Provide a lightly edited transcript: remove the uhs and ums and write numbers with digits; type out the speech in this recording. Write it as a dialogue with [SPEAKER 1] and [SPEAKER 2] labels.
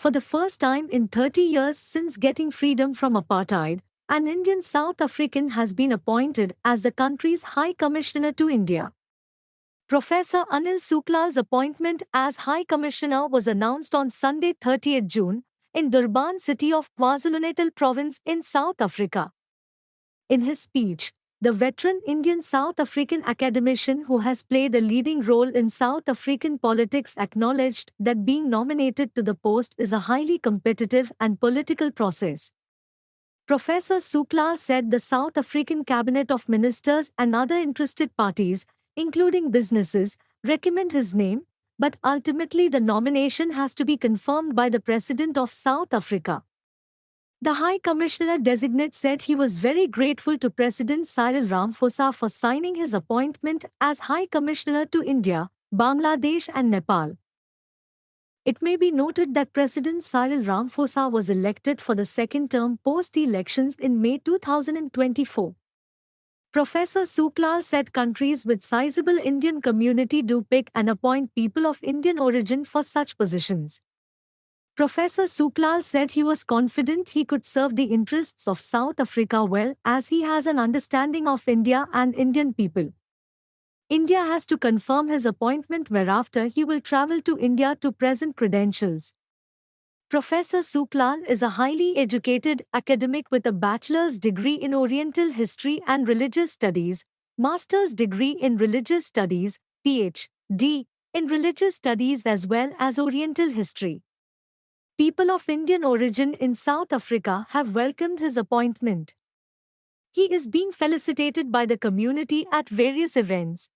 [SPEAKER 1] For the first time in 30 years since getting freedom from apartheid, an Indian South African has been appointed as the country's High Commissioner to India. Professor Anil Suklal's appointment as High Commissioner was announced on Sunday 30th June in Durban city of KwaZulu-Natal province in South Africa. In his speech, the veteran Indian South African academician who has played a leading role in South African politics acknowledged that being nominated to the post is a highly competitive and political process. Professor Suklal said the South African Cabinet of Ministers and other interested parties, including businesses, recommend his name, but ultimately the nomination has to be confirmed by the President of South Africa. The High Commissioner designate said he was very grateful to President Cyril Ramaphosa for signing his appointment as High Commissioner to India, Bangladesh and Nepal. It may be noted that President Cyril Ramaphosa was elected for the second term post the elections in May 2024. Professor Suklal said countries with sizable Indian community do pick and appoint people of Indian origin for such positions. Professor Suklal said he was confident he could serve the interests of South Africa well as he has an understanding of India and Indian people. India has to confirm his appointment whereafter he will travel to India to present credentials. Professor Suklal is a highly educated academic with a bachelor's degree in Oriental History and Religious Studies, master's degree in Religious Studies, Ph.D. in Religious Studies as well as Oriental History. People of Indian origin in South Africa have welcomed his appointment. He is being felicitated by the community at various events,